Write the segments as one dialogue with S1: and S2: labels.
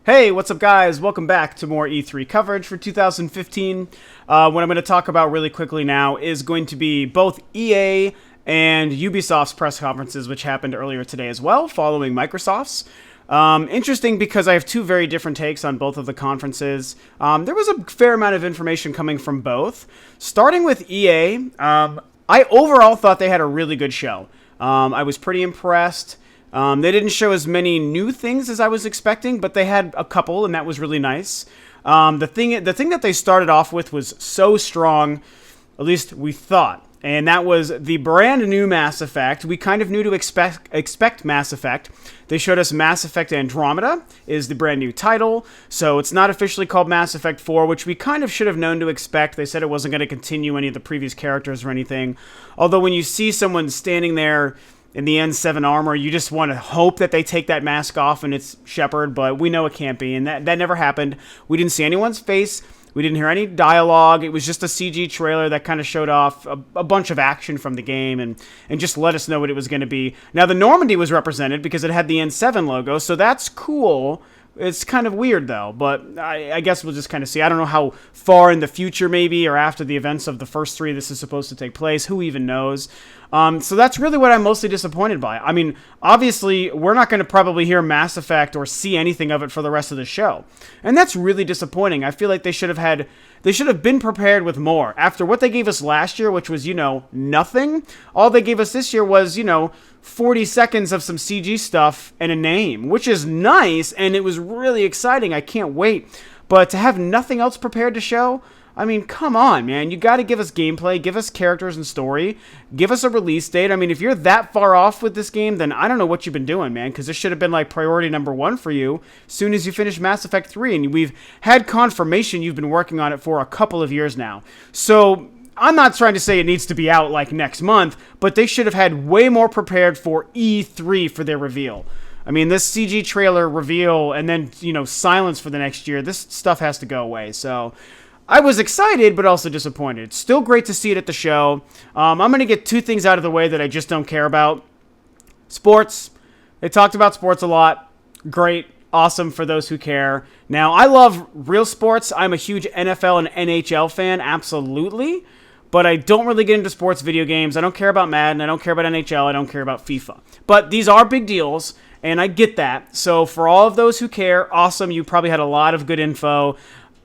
S1: Hey, what's up guys? Welcome back to more E3 coverage for 2015. What I'm going to talk about really quickly now is going to be both EA and Ubisoft's press conferences, which happened earlier today as well, following Microsoft's. Interesting because I have two very different takes on both of the conferences. There was a fair amount of information coming from both. Starting with EA, I overall thought they had a really good show. I was pretty impressed. They didn't show as many new things as I was expecting, but they had a couple, and that was really nice. The thing that they started off with was so strong, at least we thought, and that was the brand new Mass Effect. We kind of knew to expect Mass Effect. They showed us Mass Effect Andromeda is the brand new title, so it's not officially called Mass Effect 4, which we kind of should have known to expect. They said it wasn't going to continue any of the previous characters or anything, although when you see someone standing there in the N7 armor, you just want to hope that they take that mask off and it's Shepard, but we know it can't be, and that never happened. We didn't see anyone's face. We didn't hear any dialogue. It was just a CG trailer that kind of showed off a bunch of action from the game and just let us know what it was going to be. Now, the Normandy was represented because it had the N7 logo, so that's cool. It's kind of weird, though, but I guess we'll just kind of see. I don't know how far in the future, maybe, or after the events of the first three this is supposed to take place. Who even knows? So that's really what I'm mostly disappointed by. I mean, obviously, we're not going to probably hear Mass Effect or see anything of it for the rest of the show. And that's really disappointing. I feel like they should have been prepared with more. After what they gave us last year, which was, nothing, all they gave us this year was, 40 seconds of some CG stuff and a name, which is nice, and it was really exciting. I can't wait. But to have nothing else prepared to show, I mean, come on, man. You got to give us gameplay, give us characters and story, give us a release date. I mean, if you're that far off with this game, then I don't know what you've been doing, man, because this should have been like priority number one for you as soon as you finish Mass Effect 3, and we've had confirmation you've been working on it for a couple of years now. So I'm not trying to say it needs to be out like next month, but they should have had way more prepared for E3 for their reveal. I mean, this CG trailer reveal and then, silence for the next year, this stuff has to go away. So I was excited, but also disappointed. It's still great to see it at the show. I'm going to get two things out of the way that I just don't care about. Sports. They talked about sports a lot. Great. Awesome for those who care. Now, I love real sports. I'm a huge NFL and NHL fan, absolutely. But I don't really get into sports video games. I don't care about Madden. I don't care about NHL. I don't care about FIFA. But these are big deals, and I get that. So for all of those who care, awesome. You probably had a lot of good info.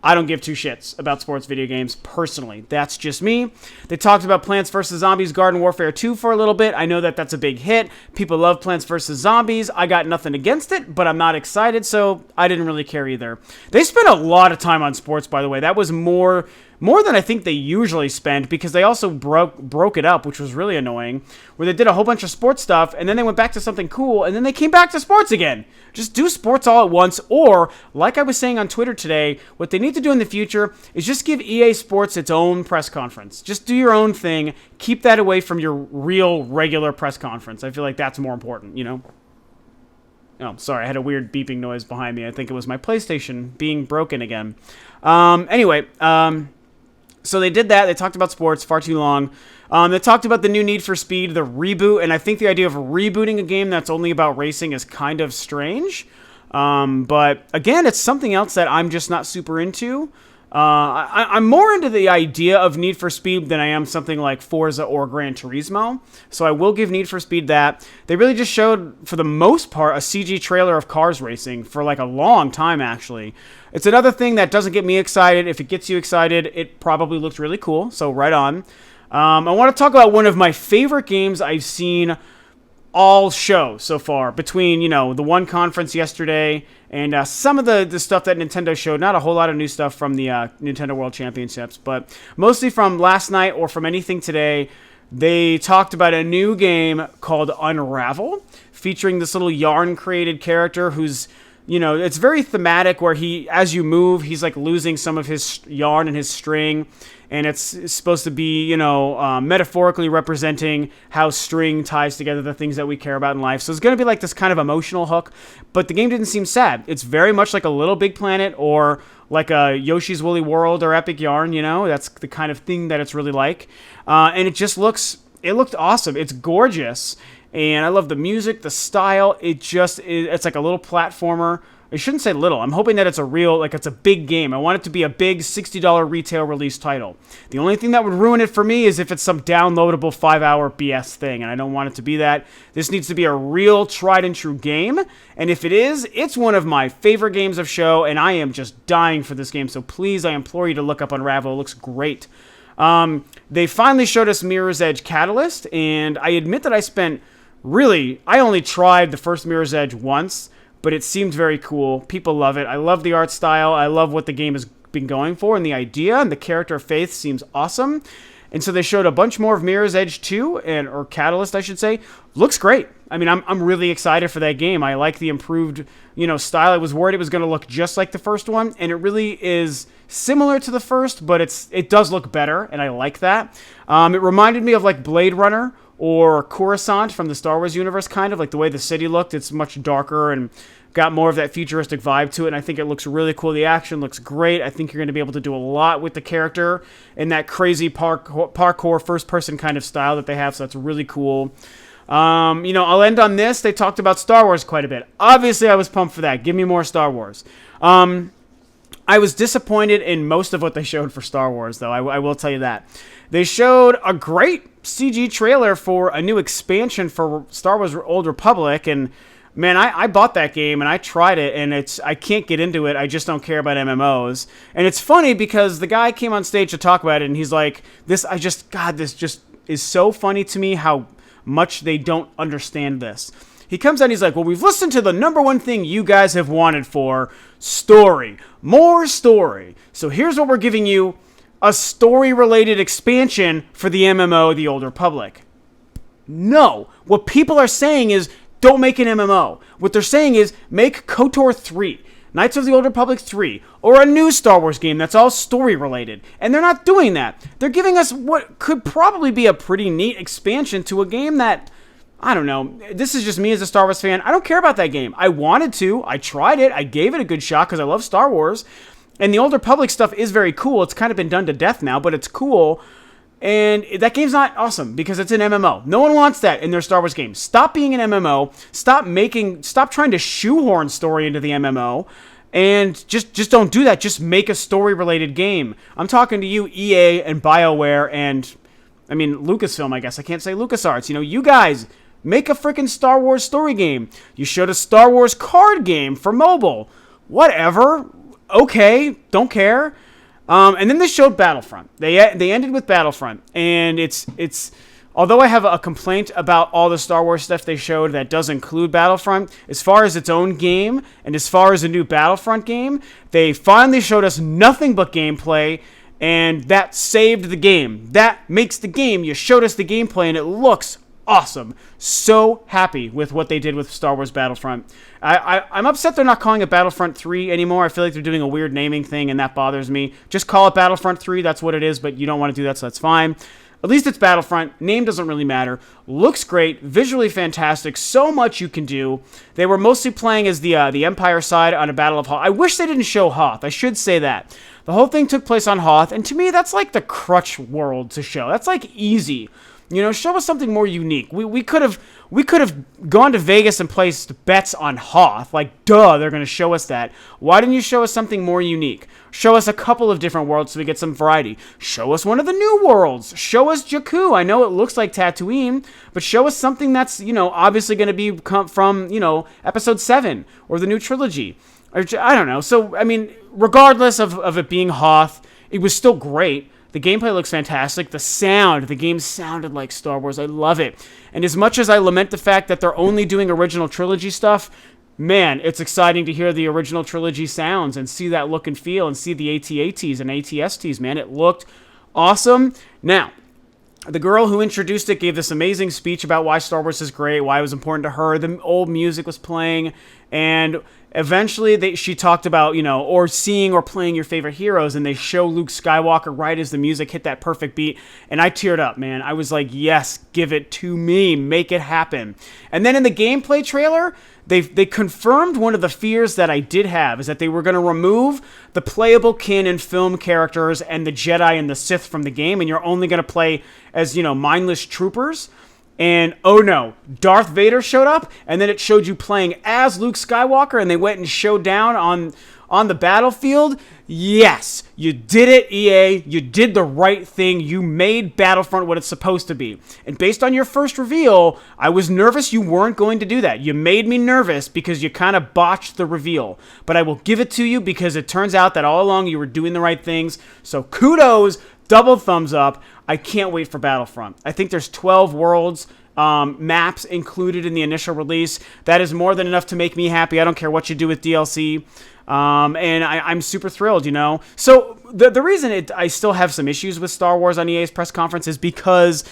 S1: I don't give two shits about sports video games, personally. That's just me. They talked about Plants vs. Zombies Garden Warfare 2 for a little bit. I know that that's a big hit. People love Plants vs. Zombies. I got nothing against it, but I'm not excited, so I didn't really care either. They spent a lot of time on sports, by the way. That was more than I think they usually spend, because they also broke it up, which was really annoying, where they did a whole bunch of sports stuff, and then they went back to something cool, and then they came back to sports again. Just do sports all at once, or, like I was saying on Twitter today, what they need to do in the future is just give EA Sports its own press conference. Just do your own thing. Keep that away from your real, regular press conference. I feel like that's more important, Oh, sorry, I had a weird beeping noise behind me. I think it was my PlayStation being broken again. So they did that. They talked about sports far too long. They talked about the new Need for Speed, the reboot, and I think the idea of rebooting a game that's only about racing is kind of strange. But again, it's something else that I'm just not super into. I'm more into the idea of Need for Speed than I am something like Forza or Gran Turismo. So I will give Need for Speed that. They really just showed, for the most part, a CG trailer of cars racing for like a long time, actually. It's another thing that doesn't get me excited. If it gets you excited, it probably looked really cool. So right on. I want to talk about one of my favorite games I've seen all show so far, between, the one conference yesterday and some of the stuff that Nintendo showed. Not a whole lot of new stuff from the Nintendo World Championships, but mostly from last night or from anything today. They talked about a new game called Unravel, featuring this little yarn-created character who's, it's very thematic, where as you move, he's like losing some of his yarn and his string, and it's supposed to be, metaphorically representing how string ties together the things that we care about in life. So it's going to be like this kind of emotional hook, but the game didn't seem sad. It's very much like a Little Big Planet or like a Yoshi's Woolly World or Epic Yarn, That's the kind of thing that it's really like. And it looked awesome. It's gorgeous. And I love the music, the style. It's like a little platformer I shouldn't say little. I'm hoping that it's a real, like it's a big game. I want it to be a big $60 retail release title. The only thing that would ruin it for me is if it's some downloadable 5-hour BS thing, and I don't want it to be that. This needs to be a real tried and true game, and if it is, it's one of my favorite games of show, and I am just dying for this game, so please, I implore you to look up Unravel. It looks great. They finally showed us Mirror's Edge Catalyst, and I admit that I only tried the first Mirror's Edge once, but it seemed very cool. People love it. I love the art style. I love what the game has been going for, and the idea and the character of Faith seems awesome. And so they showed a bunch more of Mirror's Edge 2, or Catalyst, I should say. Looks great. I mean, I'm really excited for that game. I like the improved, style. I was worried it was going to look just like the first one, and it really is similar to the first, but it does look better, and I like that. It reminded me of like Blade Runner or Coruscant from the Star Wars universe, kind of like the way the city looked. It's much darker and got more of that futuristic vibe to it, and I think it looks really cool. The action looks great. I think you're going to be able to do a lot with the character in that crazy parkour first-person kind of style that they have, so that's really cool. I'll end on this. They talked about Star Wars quite a bit. Obviously, I was pumped for that. Give me more Star Wars. I was disappointed in most of what they showed for Star Wars, though. I will tell you that. They showed a great CG trailer for a new expansion for Star Wars Old Republic, and man, I bought that game and I tried it, and I can't get into it. I just don't care about MMOs. And it's funny because the guy came on stage to talk about it, and he's like, this just is so funny to me how much they don't understand this. He comes out and he's like, well, we've listened to the number one thing you guys have wanted for story. More story. So here's what we're giving you. A story-related expansion for the MMO, The Old Republic. No. What people are saying is, don't make an MMO. What they're saying is, make KOTOR 3, Knights of the Old Republic 3, or a new Star Wars game that's all story-related. And they're not doing that. They're giving us what could probably be a pretty neat expansion to a game that, I don't know, this is just me as a Star Wars fan. I don't care about that game. I wanted to. I tried it. I gave it a good shot because I love Star Wars. And the Old Republic stuff is very cool. It's kind of been done to death now, but it's cool. And that game's not awesome because it's an MMO. No one wants that in their Star Wars games. Stop being an MMO. Stop trying to shoehorn story into the MMO. And just don't do that. Just make a story-related game. I'm talking to you, EA and BioWare and, Lucasfilm, I guess. I can't say LucasArts. You guys, make a freaking Star Wars story game. You showed a Star Wars card game for mobile. Whatever. Okay, don't care. And then they showed Battlefront. They ended with Battlefront, and it's although I have a complaint about all the Star Wars stuff they showed that does include Battlefront, as far as its own game and as far as a new Battlefront game, they finally showed us nothing but gameplay, and that saved the game. That makes the game. You showed us the gameplay, and it looks awesome. So happy with what they did with Star Wars Battlefront. I'm upset they're not calling it Battlefront 3 anymore. I feel like they're doing a weird naming thing, and that bothers me. Just call it Battlefront 3. That's what it is, but you don't want to do that, so that's fine. At least it's Battlefront. Name doesn't really matter. Looks great. Visually fantastic. So much you can do. They were mostly playing as the Empire side on a Battle of Hoth. I wish they didn't show Hoth. I should say that. The whole thing took place on Hoth, and to me, that's like the crutch world to show. That's like easy. Show us something more unique. We could have gone to Vegas and placed bets on Hoth. Like, duh, they're going to show us that. Why didn't you show us something more unique? Show us a couple of different worlds so we get some variety. Show us one of the new worlds. Show us Jakku. I know it looks like Tatooine, but show us something that's, obviously going to be from, Episode 7 or the new trilogy. Or, I don't know. So, regardless of it being Hoth, it was still great. The gameplay looks fantastic. The game sounded like Star Wars. I love it. And as much as I lament the fact that they're only doing original trilogy stuff, man, it's exciting to hear the original trilogy sounds and see that look and feel and see the AT-ATs and AT-STs, man. It looked awesome. Now, the girl who introduced it gave this amazing speech about why Star Wars is great, why it was important to her. The old music was playing, and eventually she talked about, or seeing or playing your favorite heroes, and they show Luke Skywalker right as the music hit that perfect beat, and I teared up, man. I was like, yes, give it to me. Make it happen. And then in the gameplay trailer, they confirmed one of the fears that I did have, is that they were going to remove the playable canon film characters and the Jedi and the Sith from the game, and you're only going to play as, mindless troopers. and oh no, Darth Vader showed up, and then it showed you playing as Luke Skywalker, and they went and showed down on the battlefield. Yes, you did it, EA. You did the right thing. You made Battlefront what it's supposed to be. And based on your first reveal, I was nervous you weren't going to do that. You made me nervous because you kind of botched the reveal. But I will give it to you because it turns out that all along you were doing the right things. So kudos, double thumbs up. I can't wait for Battlefront. I think there's 12 worlds. Maps included in the initial release. That is more than enough to make me happy. I don't care what you do with DLC. And I'm super thrilled, you know. So the reason I still have some issues with Star Wars on EA's press conference is because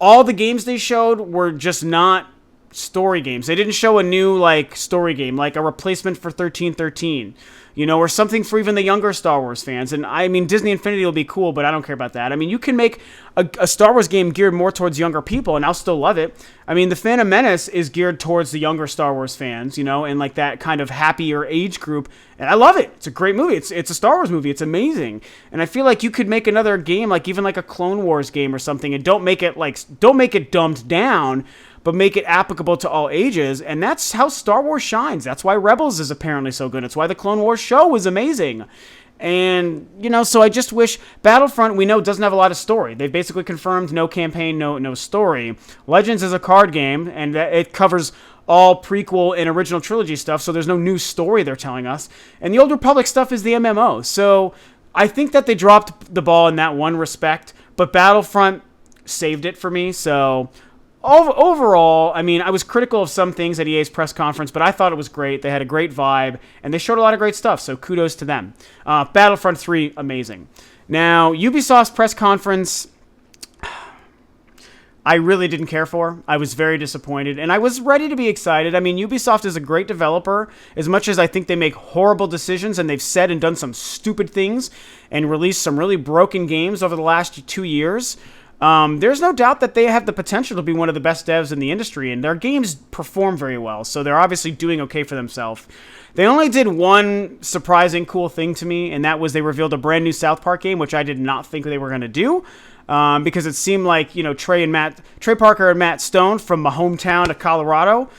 S1: all the games they showed were just not story games. They didn't show a new like story game, like a replacement for 1313, you know, or something for even the younger Star Wars fans. And I mean, Disney Infinity will be cool, but I don't care about that. I mean, you can make a Star Wars game geared more towards younger people, and I'll still love it. I mean, The Phantom Menace is geared towards the younger Star Wars fans, you know, and like that kind of happier age group. And I love it. It's a great movie. It's a Star Wars movie. It's amazing. And I feel like you could make another game, like even like a Clone Wars game or something, and don't make it dumbed down, but make it applicable to all ages. And that's how Star Wars shines. That's why Rebels is apparently so good. It's why the Clone Wars show was amazing. And, you know, so I just wish Battlefront, we know, doesn't have a lot of story. They've basically confirmed no campaign, no story. Legends is a card game, and it covers all prequel and original trilogy stuff, so there's no new story they're telling us. And the Old Republic stuff is the MMO. So I think that they dropped the ball in that one respect, but Battlefront saved it for me. So overall, I mean, I was critical of some things at EA's press conference, but I thought it was great. They had a great vibe, and they showed a lot of great stuff, so kudos to them. Battlefront 3, amazing. Now, Ubisoft's press conference, I really didn't care for. I was very disappointed, and I was ready to be excited. I mean, Ubisoft is a great developer, as much as I think they make horrible decisions, and they've said and done some stupid things, and released some really broken games over the last 2 years. There's no doubt that they have the potential to be one of the best devs in the industry, and their games perform very well, so they're obviously doing okay for themselves. They only did one surprising cool thing to me, and that was they revealed a brand new South Park game, which I did not think they were going to do, because it seemed like, you know, Trey Parker and Matt Stone from my hometown of Colorado,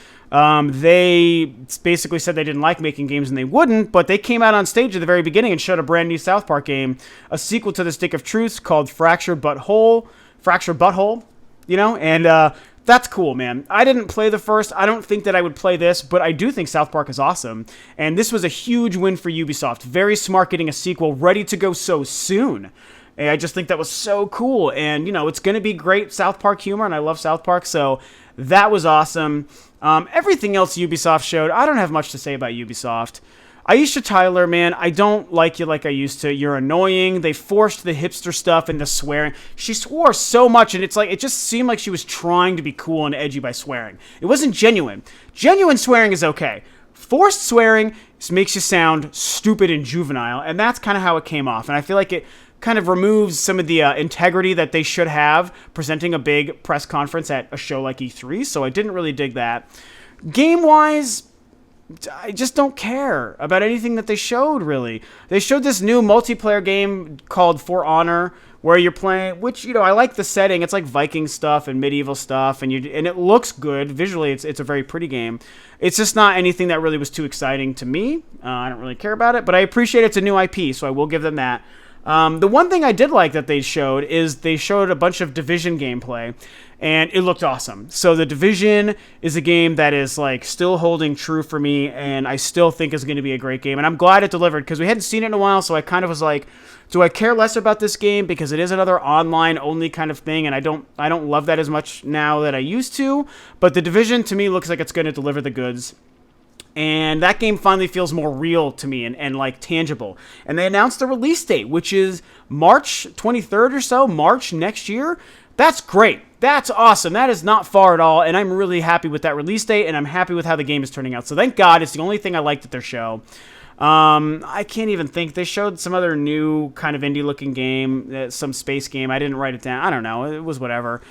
S1: they basically said they didn't like making games and they wouldn't, but they came out on stage at the very beginning and showed a brand new South Park game, a sequel to the Stick of Truth called Fractured Butthole, you know, and that's cool, man. I didn't play the first. I don't think that I would play this, but I do think South Park is awesome, and this was a huge win for Ubisoft. Very smart getting a sequel ready to go so soon. And I just think that was so cool, and, you know, it's going to be great South Park humor, and I love South Park, so that was awesome. Everything else Ubisoft showed, I don't have much to say about Ubisoft. Aisha Tyler, man, I don't like you like I used to. You're annoying. They forced the hipster stuff into swearing. She swore so much, and it's like, it just seemed like she was trying to be cool and edgy by swearing. It wasn't genuine. Genuine swearing is okay. Forced swearing makes you sound stupid and juvenile, and that's kind of how it came off. And I feel like it kind of removes some of the integrity that they should have presenting a big press conference at a show like E3, so I didn't really dig that. Game-wise, I just don't care about anything that they showed, really. They showed this new multiplayer game called For Honor, where you're playing, which, you know, I like the setting. It's like Viking stuff and medieval stuff, and it looks good. Visually, it's a very pretty game. It's just not anything that really was too exciting to me. I don't really care about it, but I appreciate it's a new IP, so I will give them that. The one thing I did like that they showed is they showed a bunch of Division gameplay, and it looked awesome. So the Division is a game that is like still holding true for me, and I still think is going to be a great game. And I'm glad it delivered because we hadn't seen it in a while, so I kind of was like, do I care less about this game because it is another online only kind of thing, and I don't love that as much now that I used to. But the Division to me looks like it's going to deliver the goods. And that game finally feels more real to me and like tangible. And they announced the release date, which is March 23rd or so, March next year. That's great. That's awesome. That is not far at all. And I'm really happy with that release date, and I'm happy with how the game is turning out. So thank God. It's the only thing I liked at their show. I can't even think. They showed some other new kind of indie looking game, some space game. I didn't write it down. I don't know. It was whatever.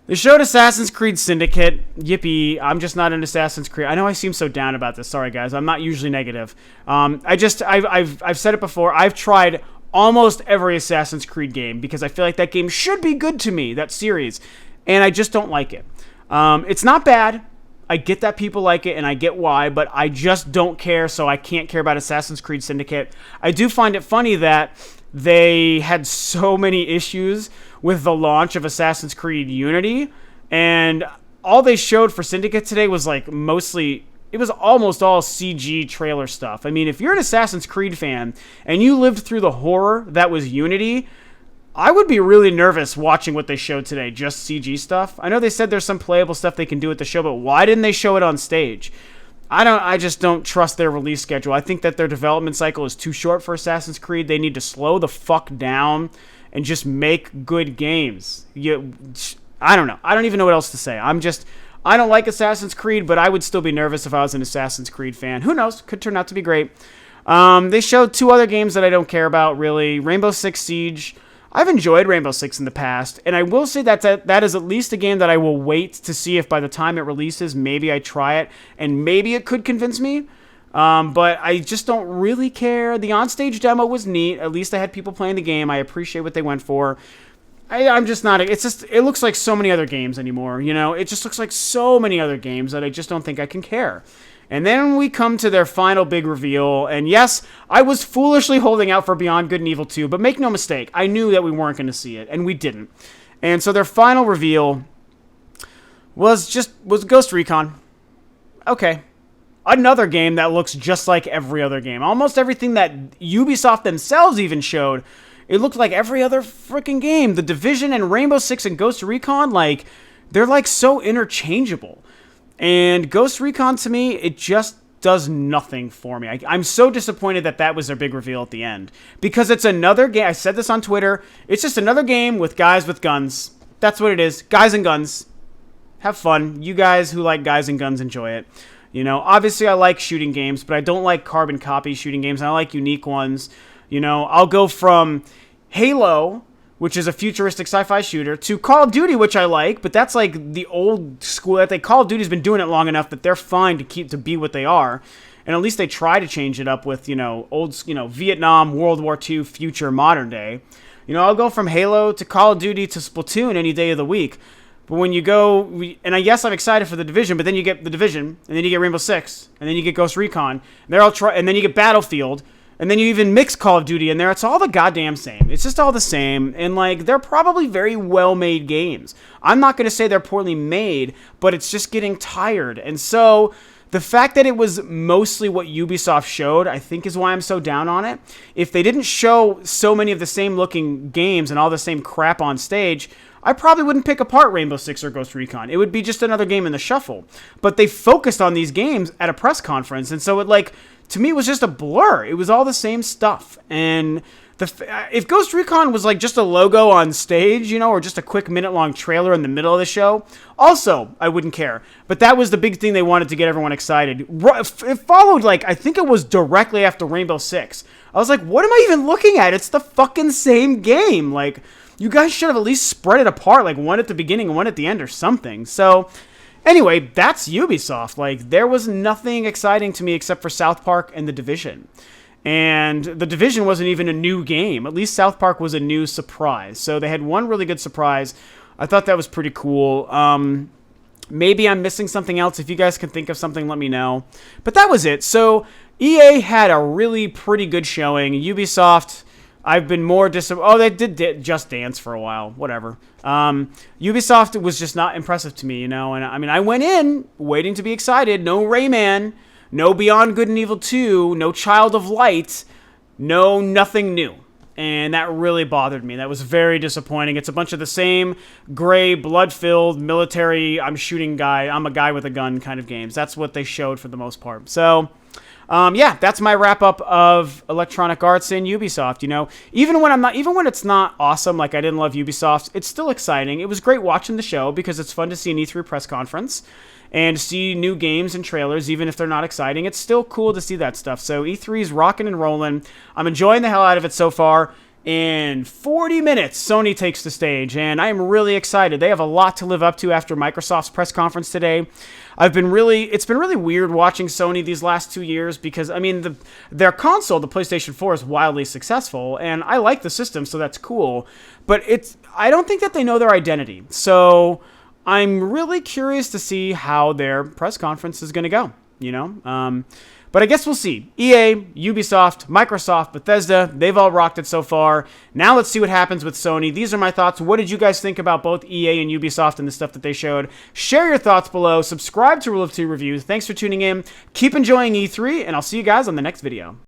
S1: They showed Assassin's Creed Syndicate. Yippee. I'm just not an Assassin's Creed. I know I seem so down about this. Sorry, guys. I'm not usually negative. I've said it before. I've tried almost every Assassin's Creed game because I feel like that game should be good to me, that series, and I just don't like it. It's not bad. I get that people like it, and I get why, but I just don't care, so I can't care about Assassin's Creed Syndicate. I do find it funny that they had so many issues with the launch of Assassin's Creed Unity, and all they showed for Syndicate today was like mostly, it was almost all CG trailer stuff. I mean, if you're an Assassin's Creed fan and you lived through the horror that was Unity, I would be really nervous watching what they showed today, just CG stuff. I know they said there's some playable stuff they can do at the show, but why didn't they show it on stage? I just don't trust their release schedule. I think that their development cycle is too short for Assassin's Creed. They need to slow the fuck down and just make good games. I don't know. I don't even know what else to say. I don't like Assassin's Creed, but I would still be nervous if I was an Assassin's Creed fan. Who knows? Could turn out to be great. They showed 2 other games that I don't care about, really. Rainbow Six Siege. I've enjoyed Rainbow Six in the past, and I will say that is at least a game that I will wait to see if by the time it releases, maybe I try it, and maybe it could convince me. But I just don't really care. The onstage demo was neat. At least I had people playing the game. I appreciate what they went for. I'm just not. It looks like so many other games anymore. It just looks like so many other games that I just don't think I can care. And then we come to their final big reveal, and yes, I was foolishly holding out for Beyond Good and Evil 2, but make no mistake, I knew that we weren't going to see it, and we didn't. And so their final reveal was Ghost Recon. Okay. Another game that looks just like every other game. Almost everything that Ubisoft themselves even showed, it looked like every other freaking game. The Division and Rainbow Six and Ghost Recon, they're so interchangeable. And Ghost Recon, to me, it just does nothing for me. I'm so disappointed that was their big reveal at the end. Because it's another game. I said this on Twitter. It's just another game with guys with guns. That's what it is. Guys and guns. Have fun. You guys who like guys and guns, enjoy it. Obviously I like shooting games, but I don't like carbon copy shooting games. I like unique ones. I'll go from Halo, which is a futuristic sci-fi shooter, to Call of Duty, which I like, but that's like the old school. Call of Duty's been doing it long enough that they're fine to be what they are, and at least they try to change it up with Vietnam, World War II, future, modern day. I'll go from Halo to Call of Duty to Splatoon any day of the week. But when you go, and yes, I'm excited for the Division, but then you get the Division, and then you get Rainbow Six, and then you get Ghost Recon, and then you get Battlefield. And then you even mix Call of Duty in there. It's all the goddamn same. It's just all the same. And, they're probably very well-made games. I'm not going to say they're poorly made, but it's just getting tired. And so the fact that it was mostly what Ubisoft showed, I think is why I'm so down on it. If they didn't show so many of the same-looking games and all the same crap on stage, I probably wouldn't pick apart Rainbow Six or Ghost Recon. It would be just another game in the shuffle. But they focused on these games at a press conference, and so to me, it was just a blur. It was all the same stuff. And if Ghost Recon was just a logo on stage, or just a quick minute-long trailer in the middle of the show, also, I wouldn't care. But that was the big thing they wanted to get everyone excited. It followed, I think it was directly after Rainbow Six. I was like, what am I even looking at? It's the fucking same game. You guys should have at least spread it apart, one at the beginning and one at the end or something. So anyway, that's Ubisoft. There was nothing exciting to me except for South Park and The Division. And The Division wasn't even a new game. At least South Park was a new surprise. So they had one really good surprise. I thought that was pretty cool. Maybe I'm missing something else. If you guys can think of something, let me know. But that was it. So EA had a really pretty good showing. Ubisoft, I've been more disappointed. Oh, they did Just Dance for a while. Whatever. Ubisoft was just not impressive to me, And I went in waiting to be excited. No Rayman, no Beyond Good and Evil 2, no Child of Light, no nothing new. And that really bothered me. That was very disappointing. It's a bunch of the same gray, blood-filled, military, I'm a guy with a gun kind of games. That's what they showed for the most part. So that's my wrap-up of Electronic Arts and Ubisoft. Even when it's not awesome, I didn't love Ubisoft, it's still exciting. It was great watching the show because it's fun to see an E3 press conference and see new games and trailers, even if they're not exciting. It's still cool to see that stuff. So E3 is rocking and rolling. I'm enjoying the hell out of it so far. In 40 minutes, Sony takes the stage, and I am really excited. They have a lot to live up to after Microsoft's press conference today. It's been really weird watching Sony these last 2 years because, their console, the PlayStation 4, is wildly successful, and I like the system, so that's cool. But I don't think that they know their identity. So I'm really curious to see how their press conference is going to go, But I guess we'll see. EA, Ubisoft, Microsoft, Bethesda, they've all rocked it so far. Now let's see what happens with Sony. These are my thoughts. What did you guys think about both EA and Ubisoft and the stuff that they showed? Share your thoughts below. Subscribe to Rule of Two Reviews. Thanks for tuning in. Keep enjoying E3, and I'll see you guys on the next video.